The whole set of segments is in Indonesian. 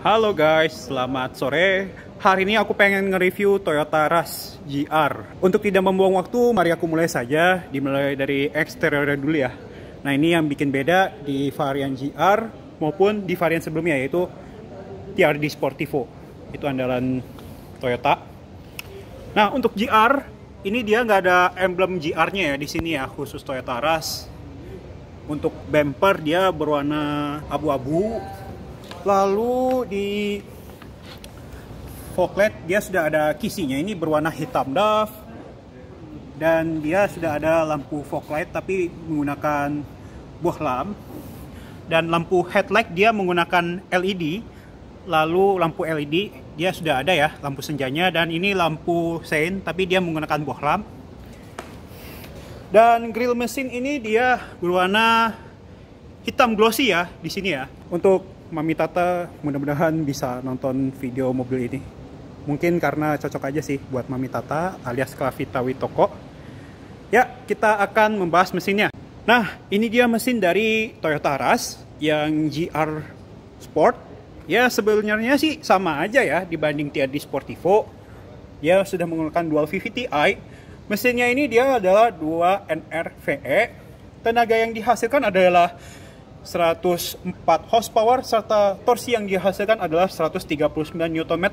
Halo guys, selamat sore. Hari ini aku pengen nge-review Toyota Rush GR. Untuk tidak membuang waktu, mari aku mulai saja. Dimulai dari eksteriornya dulu ya. Nah, ini yang bikin beda di varian GR maupun di varian sebelumnya, yaitu TRD Sportivo. Itu andalan Toyota. Nah, untuk GR, ini dia nggak ada emblem GR-nya ya di sini ya, khusus Toyota Rush. Untuk bumper dia berwarna abu-abu. Lalu di fog light dia sudah ada kisinya, ini berwarna hitam doff. Dan dia sudah ada lampu fog light tapi menggunakan bohlam. Dan lampu headlight dia menggunakan LED. Lalu lampu LED dia sudah ada ya, lampu senjanya. Dan ini lampu sein tapi dia menggunakan bohlam. Dan grill mesin ini dia berwarna hitam glossy ya di sini ya. Untuk Mami Tata mudah-mudahan bisa nonton video mobil ini. Mungkin karena cocok aja sih buat Mami Tata alias Klavita Witoko. Ya, kita akan membahas mesinnya. Nah, ini dia mesin dari Toyota Rush yang GR Sport. Ya, sebenarnya sih sama aja ya dibanding TRD Sportivo. Dia sudah menggunakan dual VVT-i. Mesinnya ini dia adalah 2 NRVE. Tenaga yang dihasilkan adalah 104 horsepower serta torsi yang dihasilkan adalah 139 Nm.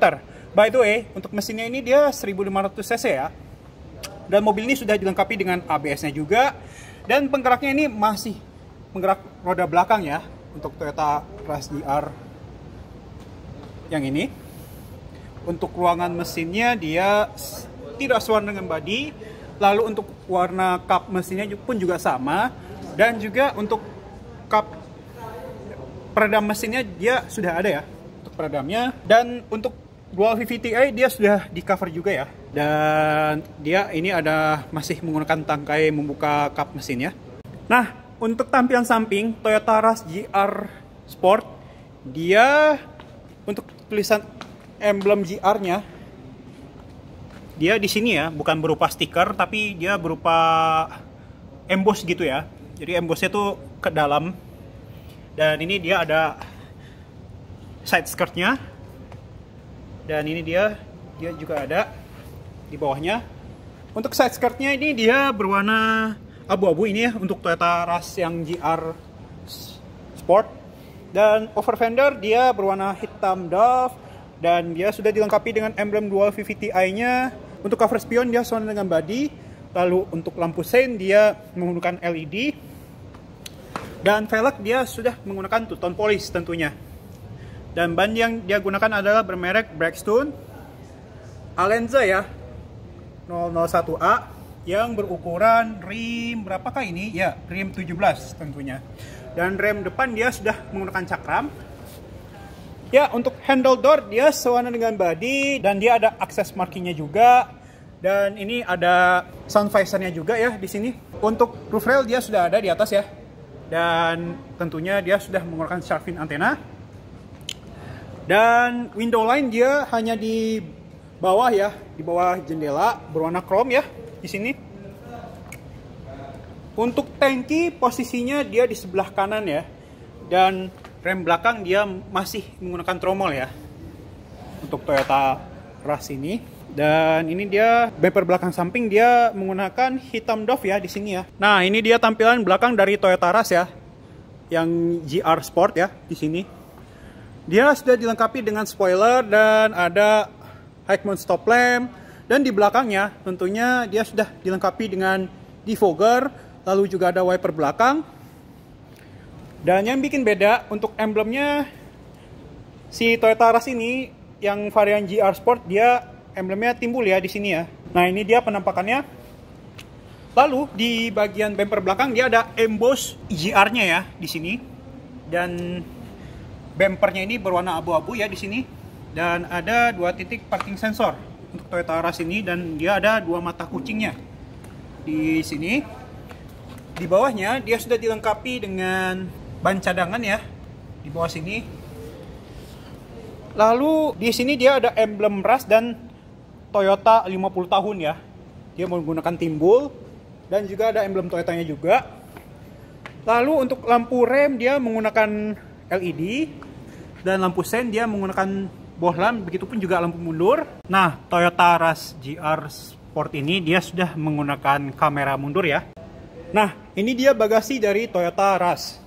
By the way, untuk mesinnya ini dia 1500 cc ya. Dan mobil ini sudah dilengkapi dengan ABS-nya juga. Dan penggeraknya ini masih penggerak roda belakang ya untuk Toyota Rush GR yang ini. Untuk ruangan mesinnya dia tidak sewarna dengan body. Lalu untuk warna kap mesinnya pun juga sama. Dan juga untuk kap peredam mesinnya dia sudah ada ya untuk peredamnya. Dan untuk dual VVT-i dia sudah di cover juga ya. Dan dia ini ada masih menggunakan tangkai membuka kap mesinnya. Nah, untuk tampilan samping Toyota Rush GR Sport, dia untuk tulisan emblem GR-nya dia di sini ya, bukan berupa stiker tapi dia berupa emboss gitu ya. Jadi embossnya tuh ke dalam. Dan ini dia ada side skirtnya. Dan ini dia juga ada di bawahnya. Untuk side skirtnya ini dia berwarna abu-abu ini ya untuk Toyota Rush yang GR Sport. Dan over fender dia berwarna hitam doff. Dan dia sudah dilengkapi dengan emblem dual VVT-i-nya. Untuk cover spion dia sama dengan body. Lalu untuk lampu sein dia menggunakan LED. Dan velg dia sudah menggunakan two-tone polish tentunya. Dan ban yang dia gunakan adalah bermerek Blackstone Alenza ya 001A yang berukuran rim berapakah ini? Ya, rim 17 tentunya. Dan rem depan dia sudah menggunakan cakram. Ya, untuk handle door dia sewarna dengan body dan dia ada akses markingnya juga. Dan ini ada sun visornya juga ya di sini. Untuk roof rail dia sudah ada di atas ya. Dan tentunya dia sudah menggunakan shark fin antena. Dan window line dia hanya di bawah ya, di bawah jendela berwarna chrome ya di sini. Untuk tangki posisinya dia di sebelah kanan ya. Dan rem belakang dia masih menggunakan tromol ya. Untuk Toyota Rush ini. Dan ini dia bumper belakang samping dia menggunakan hitam doff ya di sini ya. Nah, ini dia tampilan belakang dari Toyota Rush ya. Yang GR Sport ya di sini. Dia sudah dilengkapi dengan spoiler dan ada high mount stop lamp. Dan di belakangnya tentunya dia sudah dilengkapi dengan defogger, lalu juga ada wiper belakang. Dan yang bikin beda untuk emblemnya si Toyota Rush ini yang varian GR Sport dia emblemnya timbul ya di sini ya. Nah, ini dia penampakannya. Lalu di bagian bumper belakang dia ada emboss GR-nya ya di sini. Dan bumpernya ini berwarna abu-abu ya di sini. Dan ada 2 titik parking sensor untuk Toyota Rush ini dan dia ada 2 mata kucingnya di sini. Di bawahnya dia sudah dilengkapi dengan ban cadangan ya di bawah sini. Lalu di sini dia ada emblem Rush dan Toyota 50 tahun ya. Dia menggunakan timbul dan juga ada emblem Toyotanya juga. Lalu untuk lampu rem dia menggunakan LED. dan lampu sen dia menggunakan bohlam, begitupun juga lampu mundur. Nah, Toyota Rush GR Sport ini dia sudah menggunakan kamera mundur ya. Nah, ini dia bagasi dari Toyota Rush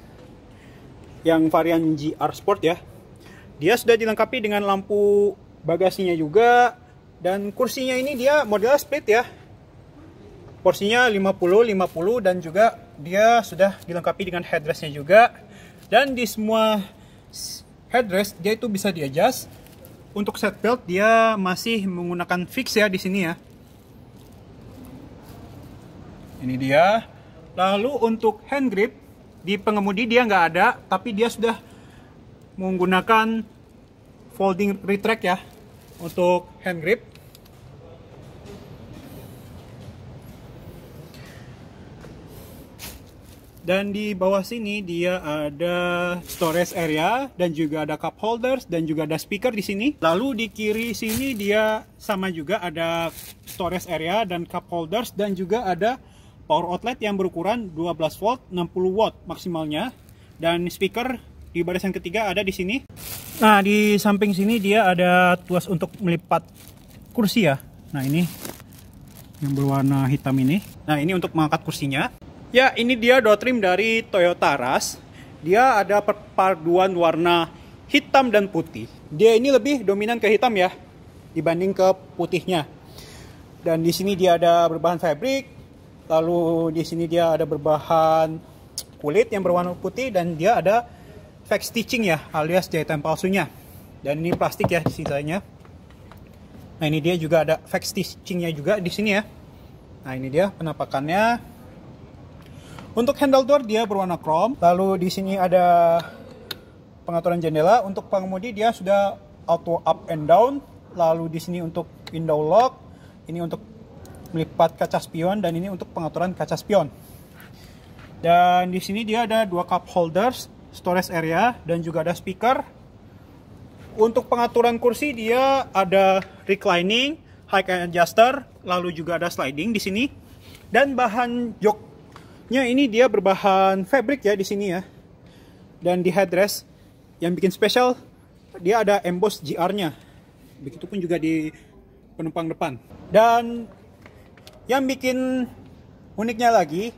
yang varian GR Sport ya. Dia sudah dilengkapi dengan lampu bagasinya juga, dan kursinya ini dia model split ya. Porsinya 50-50, dan juga dia sudah dilengkapi dengan headrestnya juga. Dan di semua headrest dia itu bisa di-adjust. Untuk seat belt dia masih menggunakan fix ya di sini ya. Ini dia. Lalu untuk hand grip di pengemudi dia nggak ada, tapi dia sudah menggunakan folding retract ya untuk hand grip. Dan di bawah sini dia ada storage area, dan juga ada cup holders, dan juga ada speaker di sini. Lalu di kiri sini dia sama juga ada storage area dan cup holders, dan juga ada power outlet yang berukuran 12 volt 60 watt maksimalnya. Dan speaker di barisan ketiga ada di sini. Nah, di samping sini dia ada tuas untuk melipat kursi ya. Nah, ini yang berwarna hitam ini. Nah, ini untuk mengangkat kursinya. Ya, ini dia door trim dari Toyota Rush. Dia ada perpaduan warna hitam dan putih. Dia ini lebih dominan ke hitam ya dibanding ke putihnya. Dan di sini dia ada berbahan fabric. Lalu di sini dia ada berbahan kulit yang berwarna putih, dan dia ada fake stitching ya, alias jahitan palsunya. Dan ini plastik ya sisanya. Nah, ini dia juga ada fake stitchingnya juga di sini ya. Nah, ini dia penampakannya. Untuk handle door dia berwarna chrome. Lalu di sini ada pengaturan jendela. Untuk pengemudi dia sudah auto up and down. Lalu di sini untuk window lock. Ini untuk melipat kaca spion, dan ini untuk pengaturan kaca spion. Dan di sini dia ada dua cup holders, storage area, dan juga ada speaker. Untuk pengaturan kursi dia ada reclining, high adjuster, lalu juga ada sliding di sini. Dan bahan joknya ini dia berbahan fabric ya di sini ya. Dan di headrest yang bikin spesial dia ada emboss GR-nya. Begitupun juga di penumpang depan. Dan yang bikin uniknya lagi,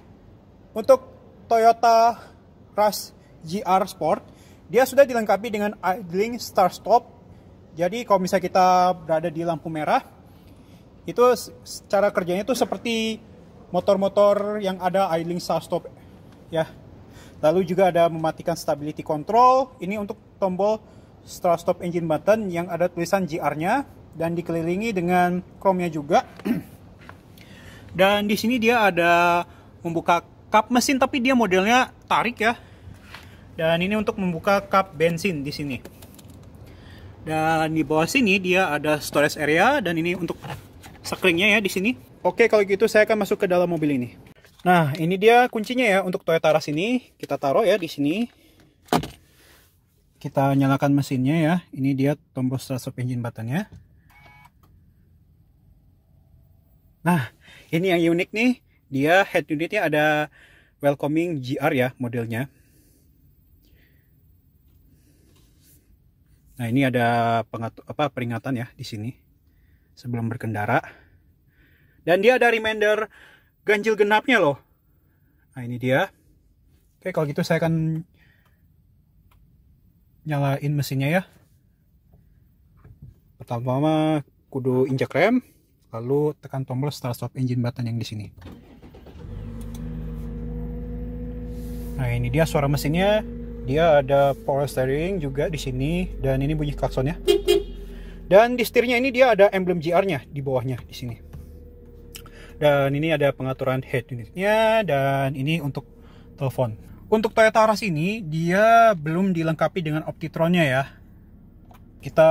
untuk Toyota Rush GR Sport, dia sudah dilengkapi dengan idling start stop. Jadi kalau misalnya kita berada di lampu merah, itu cara kerjanya itu seperti motor-motor yang ada idling start stop ya. Lalu juga ada mematikan stability control. Ini untuk tombol start stop engine button yang ada tulisan GR-nya, dan dikelilingi dengan chrome-nya juga. Dan di sini dia ada membuka kap mesin, tapi dia modelnya tarik ya. Dan ini untuk membuka kap bensin di sini. Dan di bawah sini dia ada storage area, dan ini untuk saklingnya ya di sini. Oke, kalau gitu saya akan masuk ke dalam mobil ini. Nah, ini dia kuncinya ya untuk Toyota Rush ini. Kita taruh ya di sini. Kita nyalakan mesinnya ya. Ini dia tombol start stop engine buttonnya. Nah, ini yang unik nih, dia head unitnya ada welcoming GR ya modelnya. Nah, ini ada peringatan ya di sini sebelum berkendara. Dan dia ada reminder ganjil genapnya loh. Nah, ini dia. Oke, kalau gitu saya akan nyalain mesinnya ya. Pertama kudu injak rem, lalu tekan tombol start stop engine button yang di sini. Nah, ini dia suara mesinnya. Dia ada power steering juga di sini, dan ini bunyi klaksonnya. Dan di setirnya ini dia ada emblem GR-nya di bawahnya di sini. Dan ini ada pengaturan head unitnya, dan ini untuk telepon. Untuk Toyota Rush ini dia belum dilengkapi dengan Optitron-nya ya. Kita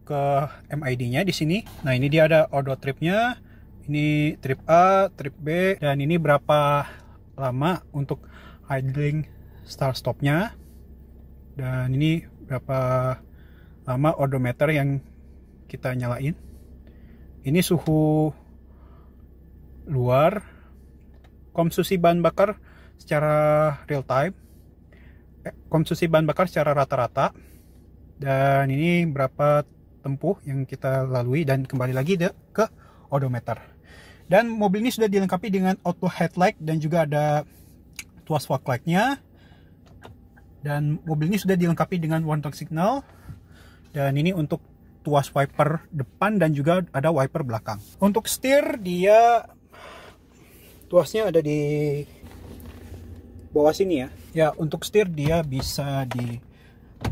ke MID-nya di sini. Nah, ini dia ada auto trip-nya. Ini trip A, trip B, dan ini berapa lama untuk idling start stop-nya. Dan ini berapa lama odometer yang kita nyalain. Ini suhu luar, konsumsi bahan bakar secara real time, konsumsi bahan bakar secara rata-rata, Dan ini berapa tempuh yang kita lalui, dan kembali lagi ke odometer. Dan mobil ini sudah dilengkapi dengan auto headlight dan juga ada tuas fog light-nya. Dan mobil ini sudah dilengkapi dengan one turn signal. Dan ini untuk tuas wiper depan dan juga ada wiper belakang. Untuk setir dia tuasnya ada di bawah sini ya. Ya, untuk setir dia bisa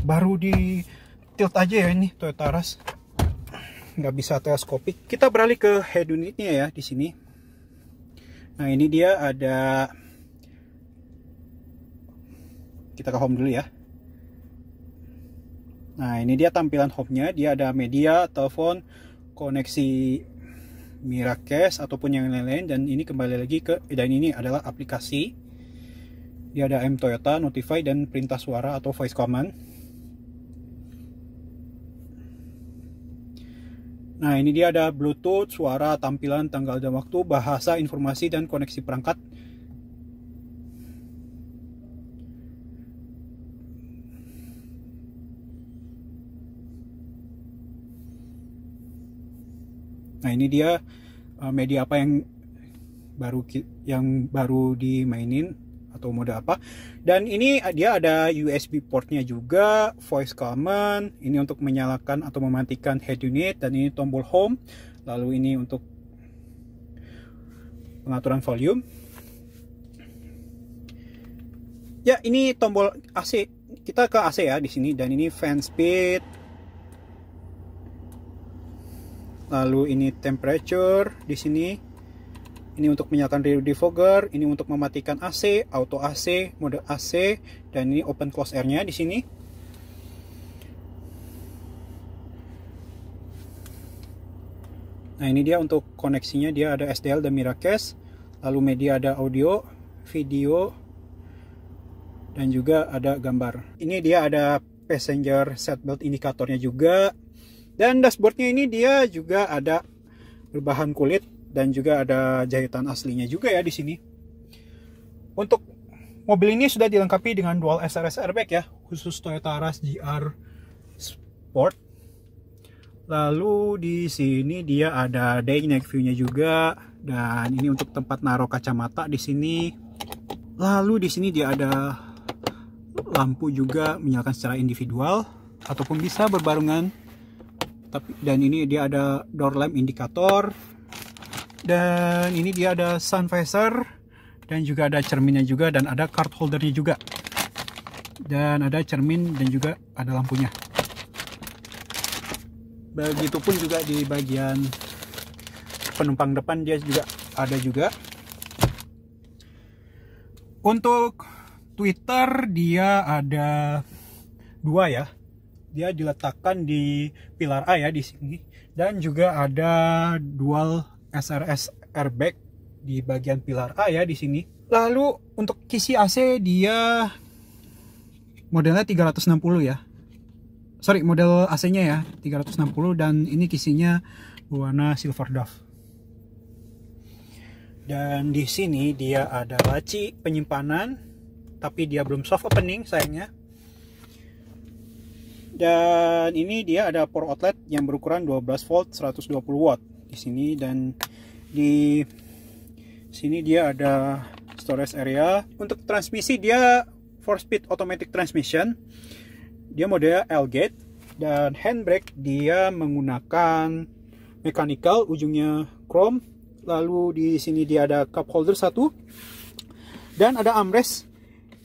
baru di tilt aja ya, ini Toyota Rush. Nggak bisa teleskopik. Kita beralih ke head unitnya ya di sini. Nah, ini dia ada, kita ke home dulu ya. Nah, ini dia tampilan home-nya. Dia ada media, telepon, koneksi Miracast ataupun yang lain-lain. Dan ini kembali lagi dan ini adalah aplikasi. Dia ada M Toyota, Notify, dan perintah suara atau voice command. Nah, ini dia ada Bluetooth, suara, tampilan, tanggal dan waktu, bahasa, informasi, dan koneksi perangkat. Nah, ini dia media apa yang baru dimainin atau mode apa. Dan ini dia ada USB portnya juga, voice command, ini untuk menyalakan atau mematikan head unit, dan ini tombol home. Lalu ini untuk pengaturan volume. Ya, ini tombol AC. Kita ke AC ya di sini, dan ini fan speed. Lalu ini temperature di sini. Ini untuk menyalakan rear defogger, ini untuk mematikan AC, auto AC, mode AC, dan ini open close air-nya di sini. Nah, ini dia untuk koneksinya, dia ada SDL dan Miracast. Lalu media ada audio, video, dan juga ada gambar. Ini dia ada passenger seatbelt indikatornya juga. Dan dashboardnya ini dia juga ada berbahan kulit dan juga ada jahitan aslinya juga ya di sini. Untuk mobil ini sudah dilengkapi dengan dual SRS airbag ya, khusus Toyota Rush GR Sport. Lalu di sini dia ada dynamic view-nya juga, dan ini untuk tempat naruh kacamata di sini. Lalu di sini dia ada lampu juga menyalakan secara individual ataupun bisa berbarengan. Dan ini dia ada door lamp indikator, dan ini dia ada sun visor, dan juga ada cerminnya juga, dan ada card holdernya juga, dan ada cermin dan juga ada lampunya. Begitupun juga di bagian penumpang depan dia juga ada juga. Untuk tweeter dia ada dua ya. Dia diletakkan di pilar A ya di sini, dan juga ada dual SRS airbag di bagian pilar A ya di sini. Lalu untuk kisi AC dia modelnya 360 ya. Sorry, model AC-nya ya 360, dan ini kisinya berwarna silver dove. Dan di sini dia ada laci penyimpanan, tapi dia belum soft opening sayangnya. Dan ini dia ada power outlet yang berukuran 12 volt 120 watt di sini, dan di sini dia ada storage area. Untuk transmisi dia 4-speed automatic transmission. Dia model L-gate, dan handbrake dia menggunakan mechanical, ujungnya chrome. Lalu di sini dia ada cup holder satu, dan ada armrest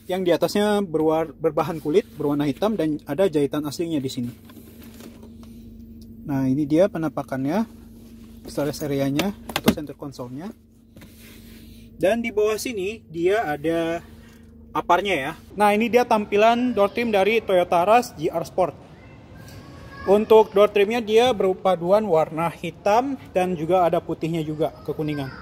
yang di atasnya berbahan kulit berwarna hitam, dan ada jahitan aslinya di sini. Nah, ini dia penampakannya, storage area-nya atau center console-nya. Dan di bawah sini dia ada aparnya ya. Nah, ini dia tampilan door trim dari Toyota Rush GR Sport. Untuk door trimnya dia berpaduan warna hitam dan juga ada putihnya juga, kekuningan.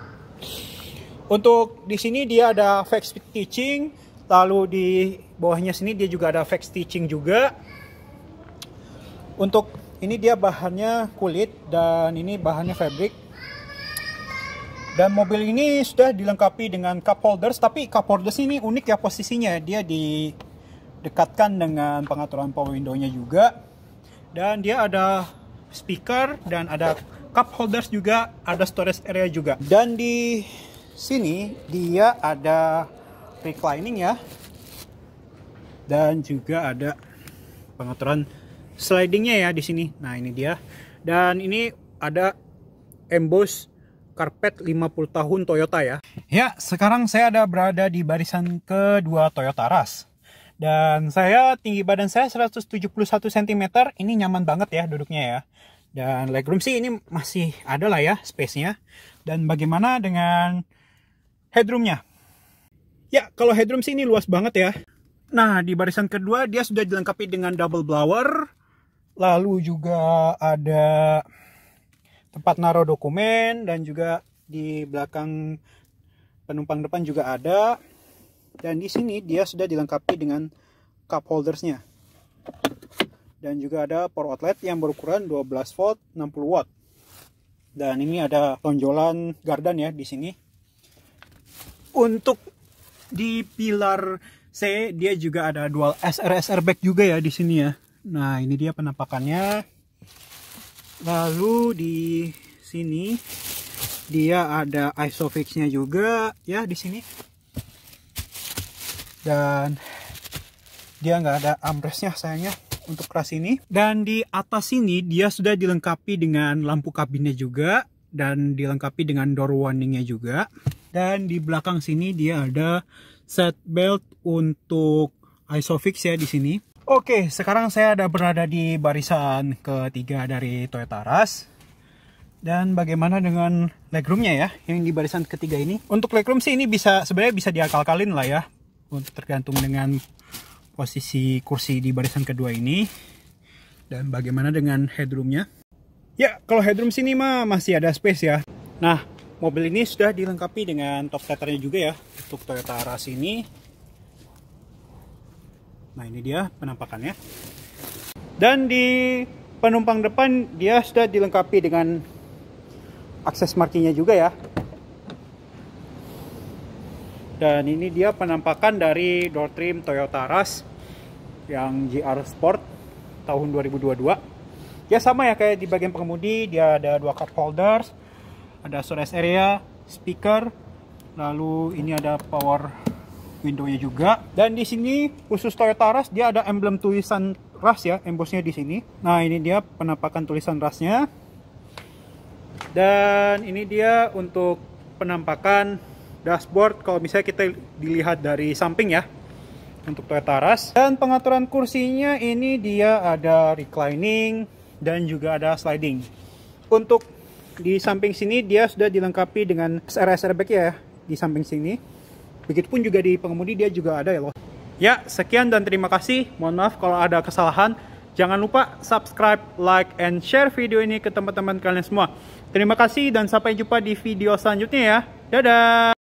Untuk di sini dia ada fake stitching. Lalu di bawahnya sini dia juga ada fake stitching juga. Untuk ini dia bahannya kulit, dan ini bahannya fabric. Dan mobil ini sudah dilengkapi dengan cup holders, tapi cup holders ini unik ya posisinya. Dia didekatkan dengan pengaturan power window-nya juga. Dan dia ada speaker dan ada cup holders juga, ada storage area juga. Dan di sini dia ada reclining ya. Dan juga ada pengaturan slidingnya ya di sini. Nah, ini dia. Dan ini ada emboss karpet 50 tahun Toyota ya. Ya, sekarang saya berada di barisan kedua Toyota Rush. Dan tinggi badan saya 171 cm. Ini nyaman banget ya duduknya ya. Dan legroom sih ini masih ada lah ya space-nya. Dan bagaimana dengan headroomnya? Ya, kalau headroom sih ini luas banget ya. Nah, di barisan kedua dia sudah dilengkapi dengan double blower. Lalu juga ada tempat naruh dokumen, dan juga di belakang penumpang depan juga ada. Dan di sini dia sudah dilengkapi dengan cup holdersnya. Dan juga ada power outlet yang berukuran 12 volt 60 watt. Dan ini ada tonjolan gardan ya di sini. Untuk di pilar C dia juga ada dual SRS airbag juga ya di sini ya. Nah, ini dia penampakannya. Lalu di sini dia ada isofix-nya juga ya di sini. Dan dia nggak ada armrest-nya sayangnya untuk keras ini. Dan di atas sini dia sudah dilengkapi dengan lampu kabinnya juga, dan dilengkapi dengan door warningnya juga. Dan di belakang sini dia ada seat belt untuk isofix ya di sini. Oke, sekarang saya berada di barisan ketiga dari Toyota Rush. Dan bagaimana dengan legroomnya ya, yang di barisan ketiga ini? Untuk legroom sih ini sebenarnya bisa diakal-akalin lah ya, untuk tergantung dengan posisi kursi di barisan kedua ini. Dan bagaimana dengan headroomnya? Ya, kalau headroom sini mah masih ada space ya. Nah, mobil ini sudah dilengkapi dengan top tethernya juga ya untuk Toyota Rush ini. Nah, ini dia penampakannya. Dan di penumpang depan dia sudah dilengkapi dengan akses markingnya juga ya. Dan ini dia penampakan dari door trim Toyota Rush yang GR Sport tahun 2022. Ya, sama ya kayak di bagian pengemudi, dia ada dua cup holders, ada storage area, speaker, lalu ini ada power window-nya juga. Dan di sini khusus Toyota Rush dia ada emblem tulisan Rush ya, embossnya di sini. Nah, ini dia penampakan tulisan Rush-nya. Dan ini dia untuk penampakan dashboard kalau misalnya kita dilihat dari samping ya untuk Toyota Rush. Dan pengaturan kursinya ini dia ada reclining dan juga ada sliding. Untuk di samping sini dia sudah dilengkapi dengan SRS airbag ya di samping sini. Begitupun juga di pengemudi dia juga ada ya loh. Ya, sekian dan terima kasih. Mohon maaf kalau ada kesalahan. Jangan lupa subscribe, like, and share video ini ke teman-teman kalian semua. Terima kasih dan sampai jumpa di video selanjutnya ya. Dadah!